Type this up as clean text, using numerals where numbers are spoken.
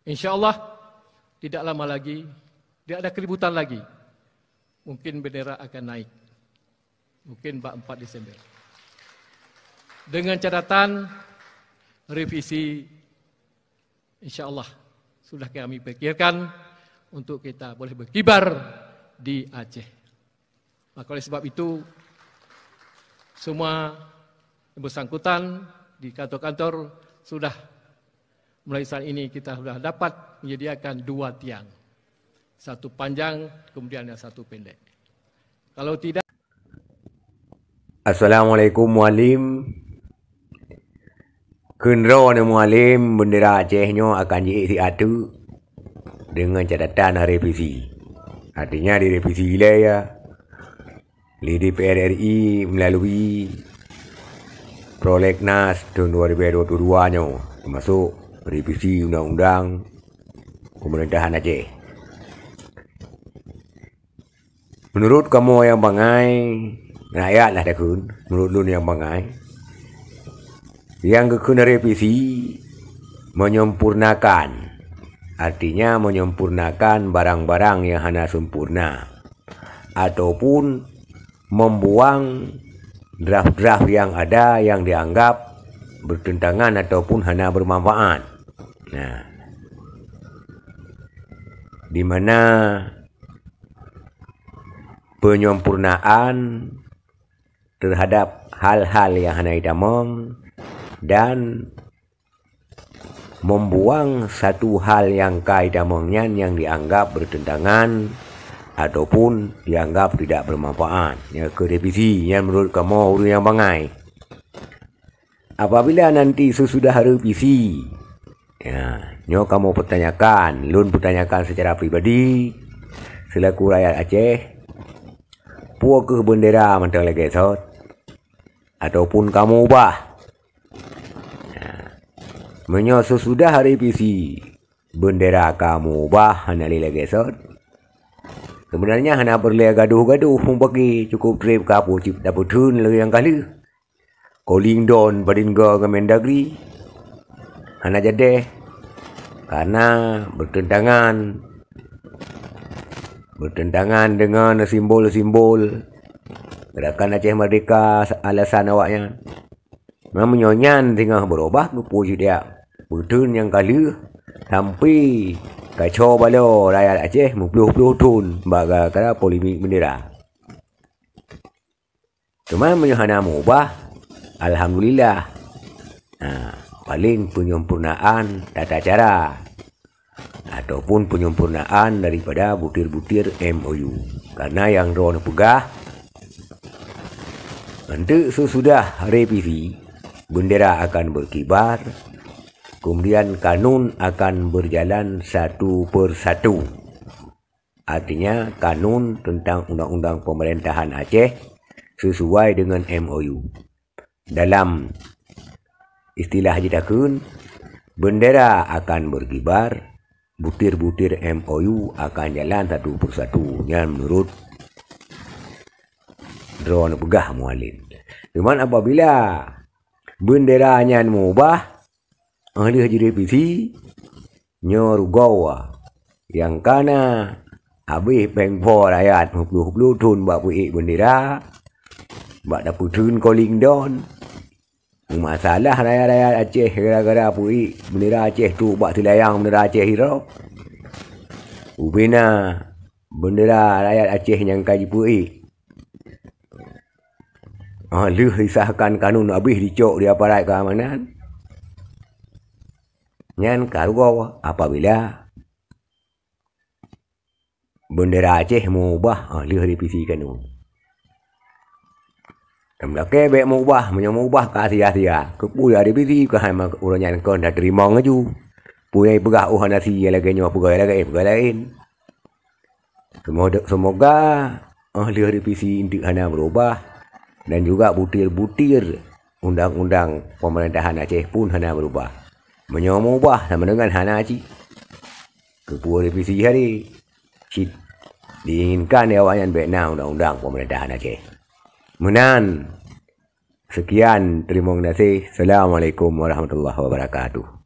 InsyaAllah tidak lama lagi, tidak ada keributan lagi. Mungkin bendera akan naik. Mungkin 4 Desember. Dengan catatan revisi, InsyaAllah sudah kami pikirkan untuk kita boleh berkibar di Aceh. Maka oleh sebab itu, semua yang bersangkutan di kantor-kantor sudah mulai saat ini kita sudah dapat menyediakan 2 tiang. Satu panjang, kemudian yang satu pendek. Kalau tidak... Assalamualaikum mualim. Kenro ni mualim bendera Acehnyo akan diadu dengan catatan revisi. Artinya direvisi ya. Di DPR RI melalui Prolegnas tahun 2022-nya termasuk revisi undang-undang pemerintahan Aceh. Menurut kamu yang bangai, rakyat lah takun, menurut lu yang bangai, yang kena revisi menyempurnakan, artinya menyempurnakan barang-barang yang hanya sempurna, ataupun membuang draft-draft yang ada yang dianggap bertentangan ataupun hanya bermanfaat. Nah, di mana penyempurnaan terhadap hal-hal yang hanya idamong dan membuang satu hal yang kaidamongnya yang dianggap bertentangan ataupun dianggap tidak bermanfaat. Ya, ke revisi yang menurut kamu yang bangai. Apabila nanti sesudah revisi, ya, nyo kamu pertanyakan, lun pertanyakan secara pribadi selaku rakyat Aceh, puak ke bendera mentang lagi sot, ataupun kamu ubah. Ya, menyo sesudah revisi bendera kamu ubah hanya lagi sot. Sebenarnya hanya berlea gaduh-gaduh bagi cukup trip kapu cip dapat tun lagi yang kali. Calling down Badinga Kemendagri hanya jadi karena bertentangan dengan simbol-simbol gerakan Aceh Merdeka, alasan awaknya. Memang menyonyan tengah berubah kepuji dia. Betul yang kali sampai kacau balo rakyat Aceh mupluh-pluh tun baga kara polemik bendera. Cuma menyahana mengubah, alhamdulillah. Nah, paling penyempurnaan tata cara ataupun penyempurnaan daripada butir-butir MOU. Karena yang Ron pegah nanti sesudah revisi bendera akan berkibar, kemudian kanun akan berjalan satu persatu. Artinya kanun tentang undang-undang pemerintahan Aceh sesuai dengan MOU. Dalam istilah jitakun, bendera akan berkibar, butir-butir MOU akan jalan satu persatu. Yang menurut drone pegah mualim. Cuman apabila benderanya mengubah, ahli haji revisi nyorugawa yang kana habis pengpo rakyat huplu-huplu tun bak puik bendera bak daputun calling down. Masalah rakyat-rakyat Aceh gara-gara puik bendera Aceh tu bak tilayang bendera Aceh hirau. Ubina bendera rakyat Aceh yang kaji puik. Lu hisahkan kanun habis dicok di aparat keamanan. Nyan karugawa apabila bendera Aceh mengubah lu revisi kanun. Temlake baik mengubah, menyemubah ke Asia-Asia. Kepuya revisi ke hama urang yang kon dah terima ngaju. Punya pegah nasi lagi nyawa pegah lain. Semoga ahli revisi inti hana berubah dan juga butir-butir undang-undang pemerintahan Aceh pun hana berubah. Menyemubah sama dengan hana Aceh. Kepuya revisi hari diinginkan awaknya baiknya undang-undang pemerintahan Aceh. Menan. Sekian, terima kasih. Assalamualaikum warahmatullahi wabarakatuh.